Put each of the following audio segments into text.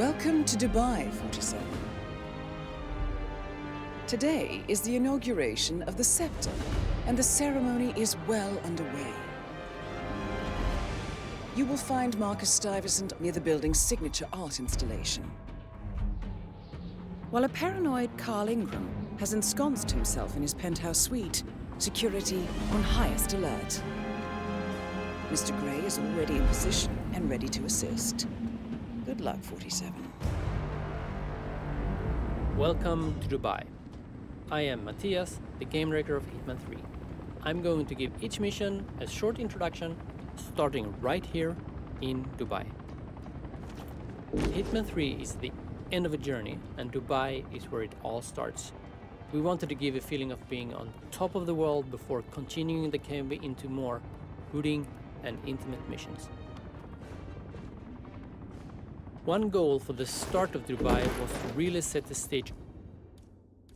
Welcome to Dubai, 47. Today is the inauguration of the scepter, and the ceremony is well underway. You will find Marcus Stuyvesant near the building's signature art installation, while a paranoid Carl Ingram has ensconced himself in his penthouse suite, security on highest alert. Mr. Gray is already in position and ready to assist. Good luck, 47. Welcome to Dubai. I am Matthias, the game director of HITMAN III. I'm going to give each mission a short introduction, starting right here in Dubai. HITMAN III is the end of a journey, and Dubai is where it all starts. We wanted to give a feeling of being on top of the world before continuing the campaign into more brooding and intimate missions. One goal for the start of Dubai was to really set the stage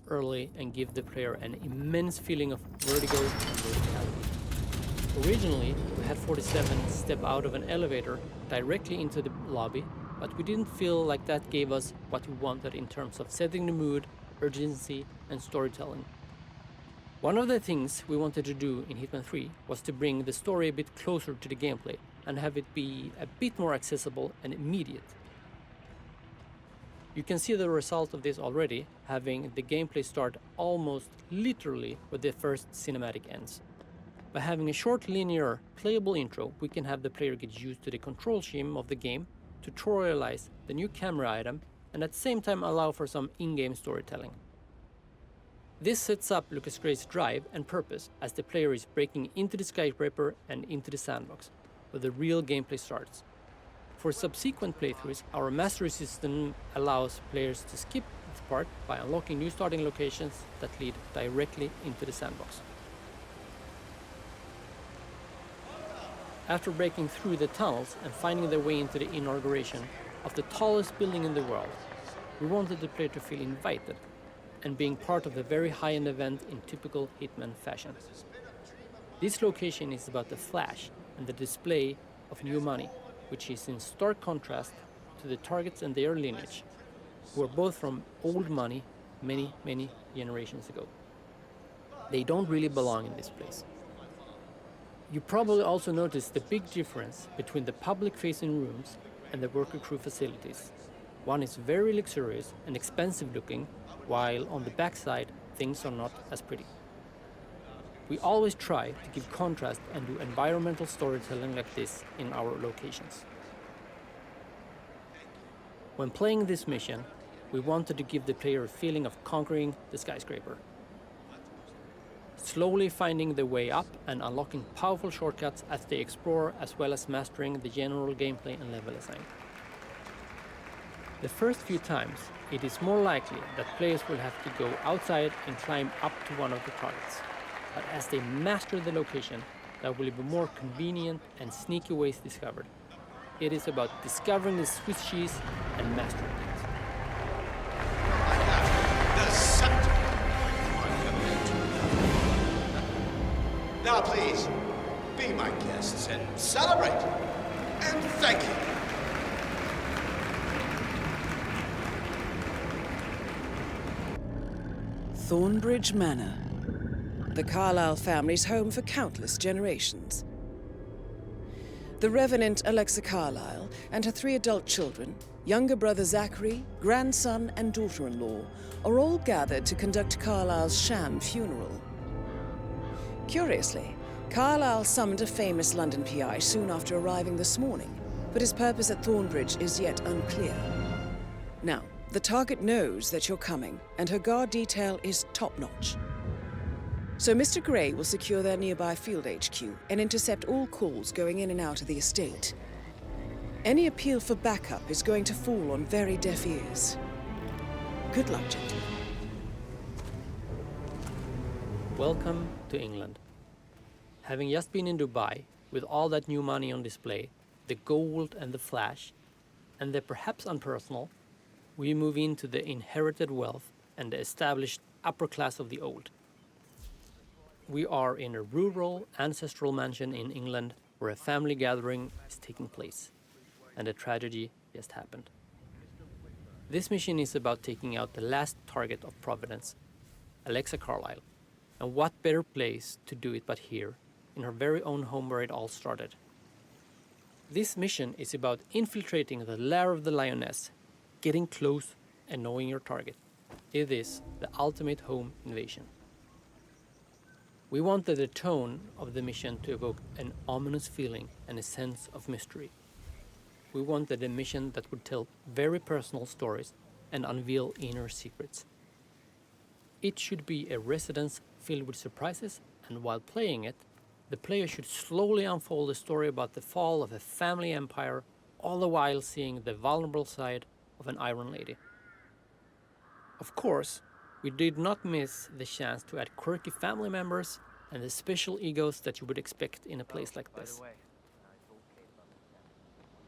early and give the player an immense feeling of vertigo and verticality. Originally, we had 47 step out of an elevator directly into the lobby, but we didn't feel like that gave us what we wanted in terms of setting the mood, urgency, and storytelling. One of the things we wanted to do in HITMAN 3 was to bring the story a bit closer to the gameplay and have it be a bit more accessible and immediate. You can see the result of this already, having the gameplay start almost literally where the first cinematic ends. By having a short, linear, playable intro, we can have the player get used to the control scheme of the game, tutorialize the new camera item, and at the same time allow for some in-game storytelling. This sets up Lucas Gray's drive and purpose as the player is breaking into the skyscraper and into the sandbox, where the real gameplay starts. For subsequent playthroughs, our mastery system allows players to skip this part by unlocking new starting locations that lead directly into the sandbox. After breaking through the tunnels and finding their way into the inauguration of the tallest building in the world, we wanted the player to feel invited and being part of a very high-end event in typical Hitman fashion. This location is about the flash and the display of new money, which is in stark contrast to the targets and their lineage, who are both from old money many, many generations ago. They don't really belong in this place. You probably also noticed the big difference between the public-facing rooms and the worker crew facilities. One is very luxurious and expensive looking, while on the backside things are not as pretty. We always try to give contrast and do environmental storytelling like this in our locations. When playing this mission, we wanted to give the player a feeling of conquering the skyscraper, slowly finding their way up and unlocking powerful shortcuts as they explore, as well as mastering the general gameplay and level design. The first few times, it is more likely that players will have to go outside and climb up to one of the targets. But as they master the location, there will be more convenient and sneaky ways discovered. It is about discovering the Swiss cheese and mastering it. The scepter. Now please, be my guests and celebrate. And thank you. Thornbridge Manor, the Carlyle family's home for countless generations. The Revenant Alexa Carlyle and her 3 adult children, younger brother Zachary, grandson and daughter-in-law, are all gathered to conduct Carlyle's sham funeral. Curiously, Carlyle summoned a famous London PI soon after arriving this morning, but his purpose at Thornbridge is yet unclear. Now, the target knows that you're coming, and her guard detail is top-notch. So Mr. Gray will secure their nearby field HQ and intercept all calls going in and out of the estate. Any appeal for backup is going to fall on very deaf ears. Good luck, gentlemen. Welcome to England. Having just been in Dubai, with all that new money on display, the gold and the flash, and the perhaps unpersonal, we move into the inherited wealth and the established upper class of the old. We are in a rural, ancestral mansion in England where a family gathering is taking place, and a tragedy just happened. This mission is about taking out the last target of Providence, Alexa Carlisle, and what better place to do it but here, in her very own home where it all started. This mission is about infiltrating the lair of the lioness, getting close and knowing your target. It is the ultimate home invasion. We wanted the tone of the mission to evoke an ominous feeling and a sense of mystery. We wanted a mission that would tell very personal stories and unveil inner secrets. It should be a residence filled with surprises, and while playing it, the player should slowly unfold a story about the fall of a family empire, all the while seeing the vulnerable side of an Iron Lady. Of course, we did not miss the chance to add quirky family members and the special egos that you would expect in a place like this.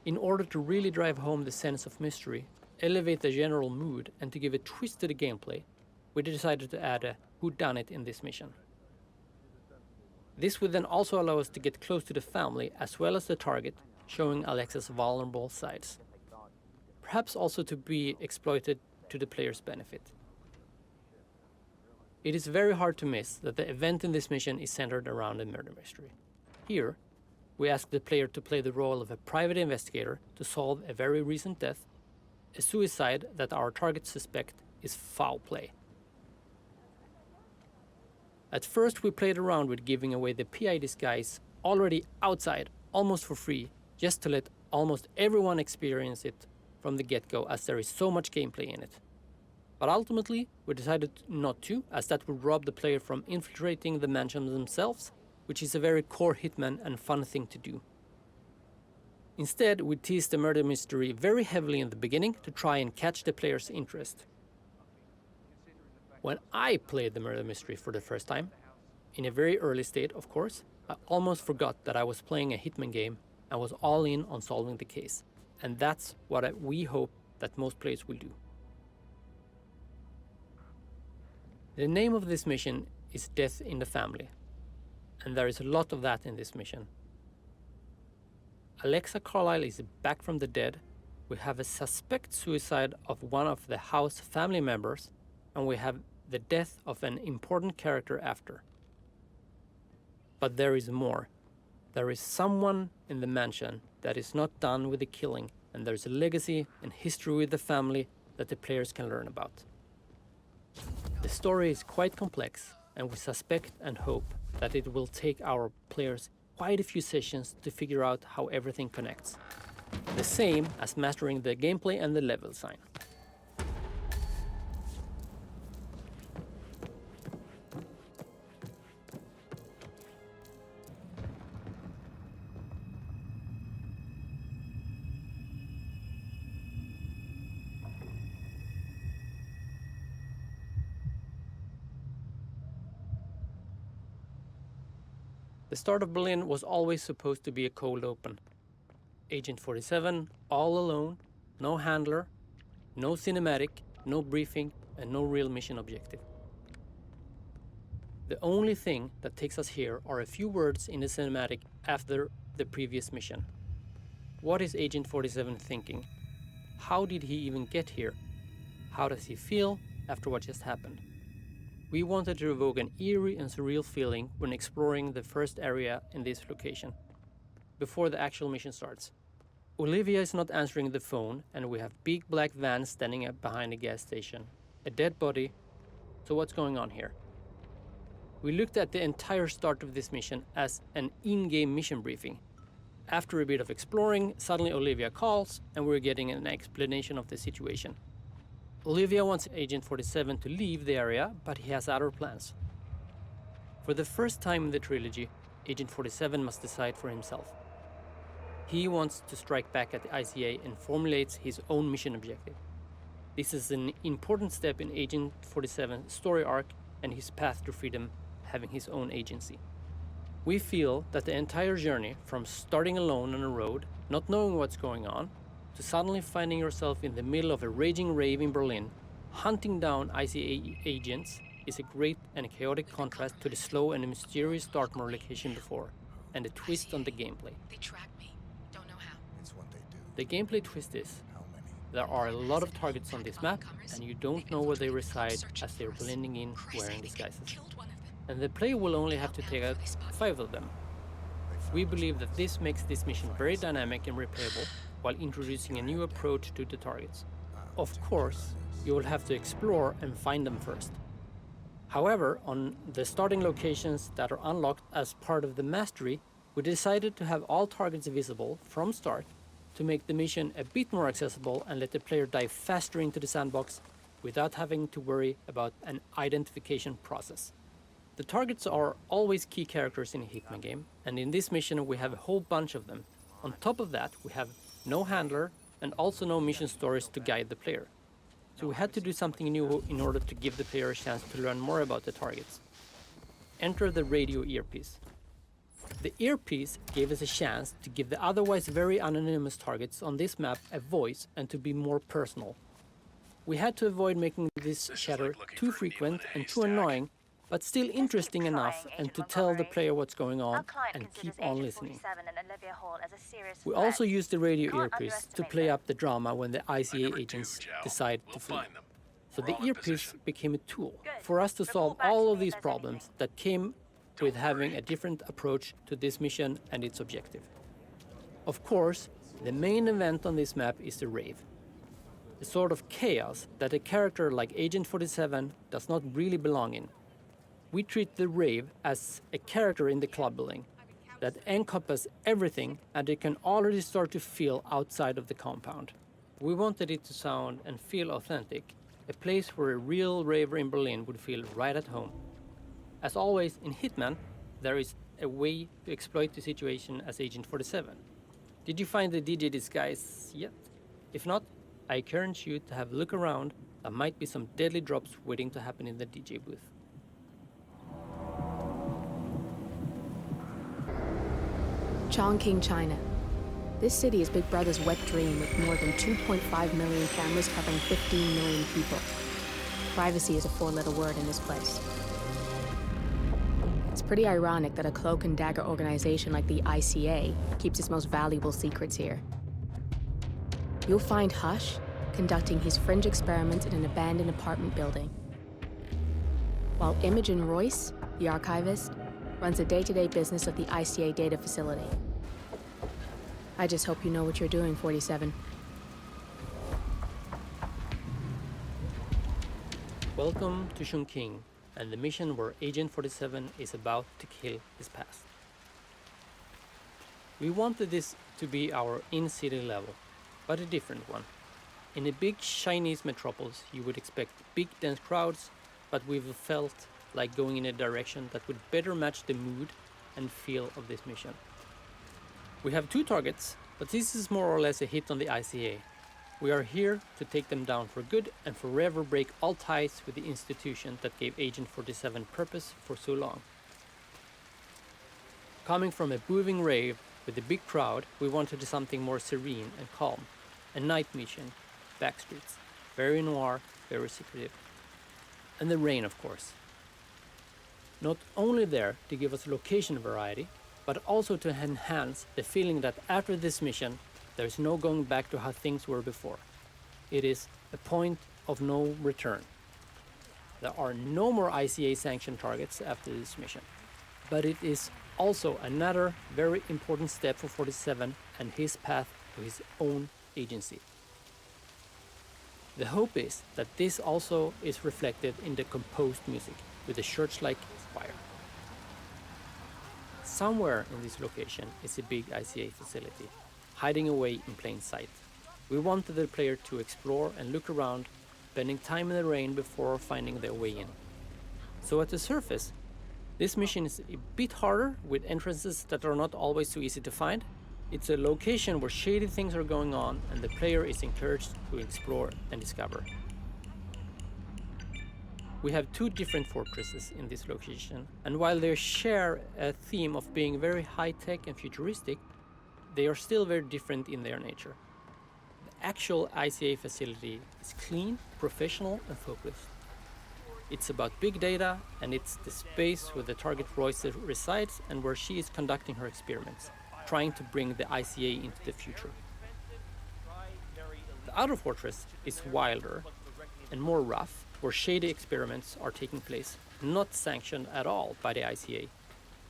In order to really drive home the sense of mystery, elevate the general mood, and to give a twist to the gameplay, we decided to add a whodunit in this mission. This would then also allow us to get close to the family as well as the target, showing Alexa's vulnerable sides. Perhaps also to be exploited to the player's benefit. It is very hard to miss that the event in this mission is centered around a murder mystery. Here, we ask the player to play the role of a private investigator to solve a very recent death, a suicide that our target suspect is foul play. At first, we played around with giving away the PI disguise already outside, almost for free, just to let almost everyone experience it from the get-go, as there is so much gameplay in it. But ultimately, we decided not to, as that would rob the player from infiltrating the mansion themselves, which is a very core Hitman and fun thing to do. Instead, we teased the murder mystery very heavily in the beginning to try and catch the player's interest. When I played the murder mystery for the first time, in a very early state of course, I almost forgot that I was playing a Hitman game and was all in on solving the case. And that's what we hope that most players will do. The name of this mission is Death in the Family, and there is a lot of that in this mission. Alexa Carlisle is back from the dead, we have a suspect suicide of one of the house family members, and we have the death of an important character after. But there is more. There is someone in the mansion that is not done with the killing, and there's a legacy and history with the family that the players can learn about. The story is quite complex, and we suspect and hope that it will take our players quite a few sessions to figure out how everything connects. The same as mastering the gameplay and the level design. The start of Berlin was always supposed to be a cold open. Agent 47, all alone, no handler, no cinematic, no briefing, and no real mission objective. The only thing that takes us here are a few words in the cinematic after the previous mission. What is Agent 47 thinking? How did he even get here? How does he feel after what just happened? We wanted to evoke an eerie and surreal feeling when exploring the first area in this location, before the actual mission starts. Olivia is not answering the phone, and we have big black vans standing up behind a gas station, a dead body. So what's going on here? We looked at the entire start of this mission as an in-game mission briefing. After a bit of exploring, suddenly Olivia calls, and we're getting an explanation of the situation. Olivia wants Agent 47 to leave the area, but he has other plans. For the first time in the trilogy, Agent 47 must decide for himself. He wants to strike back at the ICA and formulates his own mission objective. This is an important step in Agent 47's story arc and his path to freedom, having his own agency. We feel that the entire journey, from starting alone on a road, not knowing what's going on, to suddenly finding yourself in the middle of a raging rave in Berlin, hunting down ICA agents, is a great and chaotic contrast to the slow and mysterious Dartmoor location before, and a twist on the gameplay. They track me. Don't know how. It's what they do. The gameplay twist is, How many? There are a lot of targets on this map, and you don't know where they reside as they're blending in wearing disguises. And the player will only have to take out 5 of them. We believe that this makes this mission very dynamic and replayable, while introducing a new approach to the targets. Of course, you will have to explore and find them first. However, on the starting locations that are unlocked as part of the mastery, we decided to have all targets visible from start to make the mission a bit more accessible and let the player dive faster into the sandbox without having to worry about an identification process. The targets are always key characters in a Hitman game, and in this mission we have a whole bunch of them. On top of that, we have no handler and also no mission stories to guide the player. So we had to do something new in order to give the player a chance to learn more about the targets. Enter the radio earpiece. The earpiece gave us a chance to give the otherwise very anonymous targets on this map a voice and to be more personal. We had to avoid making this chatter too frequent and too annoying, but still interesting enough and to tell the player what's going on and keep on listening. We also used the radio earpiece to play up the drama when the ICA agents decide to flee. So the earpiece became a tool for us to solve all of these problems that came with having a different approach to this mission and its objective. Of course, the main event on this map is the rave. The sort of chaos that a character like Agent 47 does not really belong in. We treat the rave as a character in the club building that encompasses everything, and it can already start to feel outside of the compound. We wanted it to sound and feel authentic, a place where a real raver in Berlin would feel right at home. As always in Hitman, there is a way to exploit the situation as Agent 47. Did you find the DJ disguise yet? If not, I encourage you to have a look around. There might be some deadly drops waiting to happen in the DJ booth. Chongqing, China. This city is Big Brother's wet dream with more than 2.5 million cameras covering 15 million people. Privacy is a 4-letter word in this place. It's pretty ironic that a cloak and dagger organization like the ICA keeps its most valuable secrets here. You'll find Hush conducting his fringe experiments in an abandoned apartment building, while Imogen Royce, the archivist, runs the day-to-day business of the ICA data facility. I just hope you know what you're doing, 47. Welcome to Chongqing, and the mission where Agent 47 is about to kill his past. We wanted this to be our in-city level, but a different one. In a big Chinese metropolis, you would expect big dense crowds, but we've felt like going in a direction that would better match the mood and feel of this mission. We have 2 targets, but this is more or less a hit on the ICA. We are here to take them down for good and forever break all ties with the institution that gave Agent 47 purpose for so long. Coming from a booming rave with a big crowd, we wanted something more serene and calm. A night mission, backstreets, very noir, very secretive. And the rain, of course. Not only there to give us location variety, but also to enhance the feeling that after this mission, there is no going back to how things were before. It is a point of no return. There are no more ICA-sanctioned targets after this mission, but it is also another very important step for 47 and his path to his own agency. The hope is that this also is reflected in the composed music with a church-like spire. Somewhere in this location is a big ICA facility, hiding away in plain sight. We wanted the player to explore and look around, spending time in the rain before finding their way in. So at the surface, this mission is a bit harder with entrances that are not always so easy to find. It's a location where shady things are going on and the player is encouraged to explore and discover. We have 2 different fortresses in this location, and while they share a theme of being very high-tech and futuristic, they are still very different in their nature. The actual ICA facility is clean, professional, and focused. It's about big data, and it's the space where the target Royce resides and where she is conducting her experiments, trying to bring the ICA into the future. The The outer fortress is wilder and more rough, where shady experiments are taking place, not sanctioned at all by the ICA.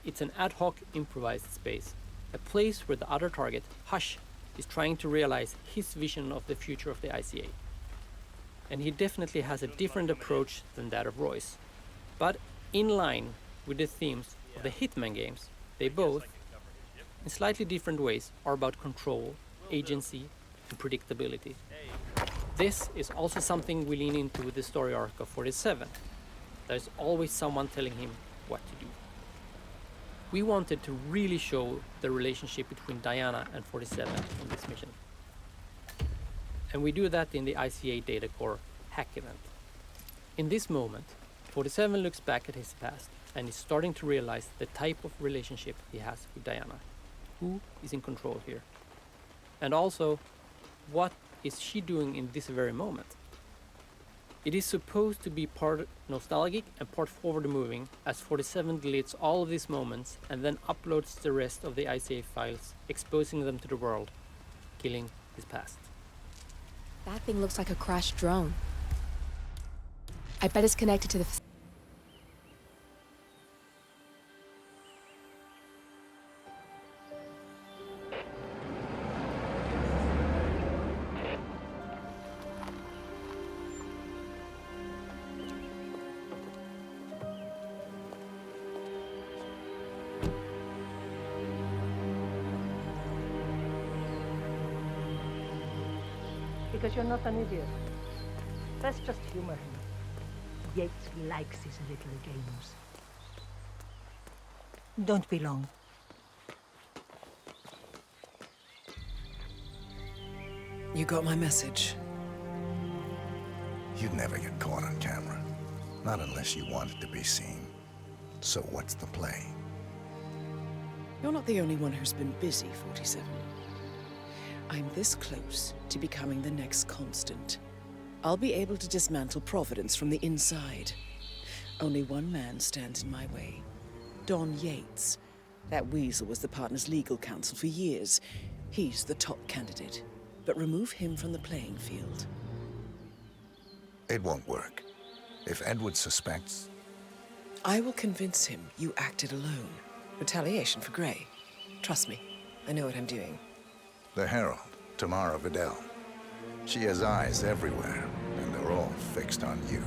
It's an ad hoc improvised space, a place where the other target, Hush, is trying to realize his vision of the future of the ICA. And he definitely has a different approach than that of Royce. But in line with the themes of the Hitman games, they both, in slightly different ways, are about control, agency, and predictability. This is also something we lean into with the story arc of 47. There's always someone telling him what to do. We wanted to really show the relationship between Diana and 47 in this mission. And we do that in the ICA Data Core hack event. In this moment, 47 looks back at his past and is starting to realize the type of relationship he has with Diana. Who is in control here? And also, what is she doing in this very moment? It is supposed to be part nostalgic and part forward-moving, as 47 deletes all of these moments and then uploads the rest of the ICA files, exposing them to the world, killing his past. That thing looks like a crashed drone. I bet it's connected to the... Because you're not an idiot. Let's just humor him. Yates likes his little games. Don't be long. You got my message. You'd never get caught on camera. Not unless you wanted to be seen. So what's the play? You're not the only one who's been busy, 47. I'm this close to becoming the next constant. I'll be able to dismantle Providence from the inside. Only one man stands in my way. Don Yates. That weasel was the partner's legal counsel for years. He's the top candidate. But remove him from the playing field. It won't work. If Edward suspects... I will convince him you acted alone. Retaliation for Gray. Trust me, I know what I'm doing. The Herald, Tamara Vidal. She has eyes everywhere, and they're all fixed on you.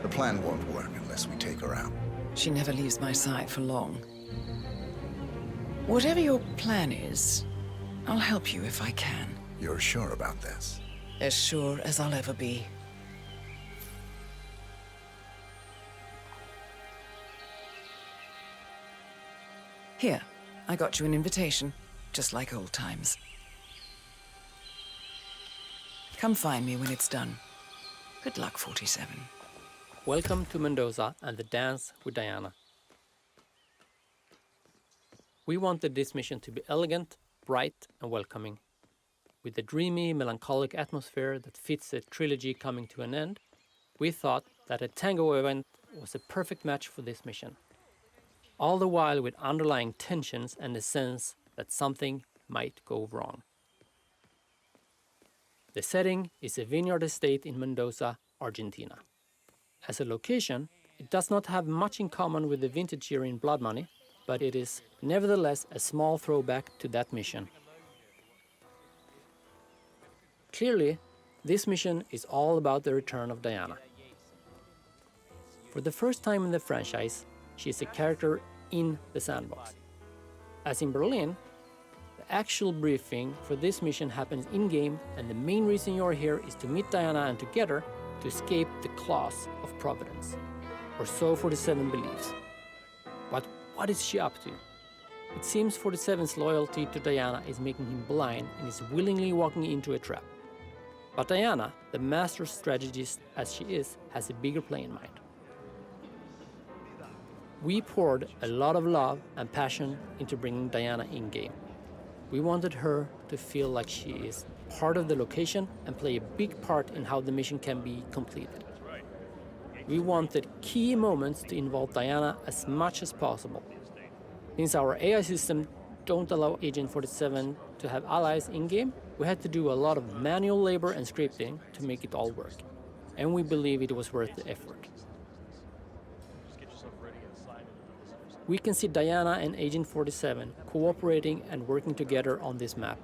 The plan won't work unless we take her out. She never leaves my side for long. Whatever your plan is, I'll help you if I can. You're sure about this? As sure as I'll ever be. Here, I got you an invitation, just like old times. Come find me when it's done. Good luck, 47. Welcome to Mendoza and the dance with Diana. We wanted this mission to be elegant, bright, and welcoming. With the dreamy, melancholic atmosphere that fits the trilogy coming to an end, we thought that a tango event was a perfect match for this mission. All the while with underlying tensions and a sense that something might go wrong. The setting is a vineyard estate in Mendoza, Argentina. As a location, it does not have much in common with the vintage year in Blood Money, but it is nevertheless a small throwback to that mission. Clearly, this mission is all about the return of Diana. For the first time in the franchise, she is a character in the sandbox. As in Berlin, the actual briefing for this mission happens in-game, and the main reason you're here is to meet Diana and together to escape the claws of Providence. Or so 47 believes. But what is she up to? It seems 47's loyalty to Diana is making him blind and is willingly walking into a trap. But Diana, the master strategist as she is, has a bigger play in mind. We poured a lot of love and passion into bringing Diana in-game. We wanted her to feel like she is part of the location and play a big part in how the mission can be completed. We wanted key moments to involve Diana as much as possible. Since our AI system don't allow Agent 47 to have allies in-game, We had to do a lot of manual labor and scripting to make it all work, and we believe it was worth the effort. We can see Diana and Agent 47 cooperating and working together on this map.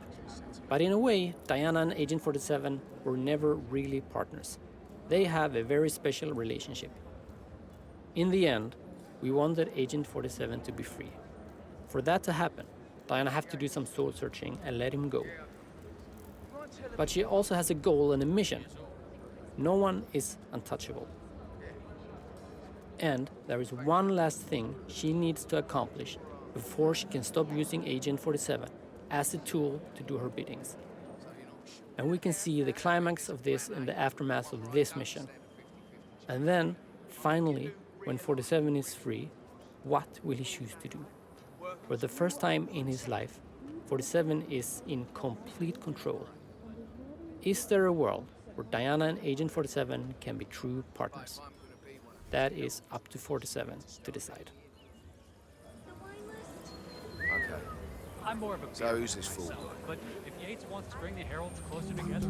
But in a way, Diana and Agent 47 were never really partners. They have a very special relationship. In the end, we wanted Agent 47 to be free. For that to happen, Diana had to do some soul searching and let him go. But she also has a goal and a mission. No one is untouchable. And there is one last thing she needs to accomplish before she can stop using Agent 47 as a tool to do her biddings. And we can see the climax of this in the aftermath of this mission. And then, finally, when 47 is free, what will he choose to do? For the first time in his life, 47 is in complete control. Is there a world where Diana and Agent 47 can be true partners? That is up to 47 to decide. Okay. I'm more of a So who's this fool? but if Yates wants to bring the heralds closer together.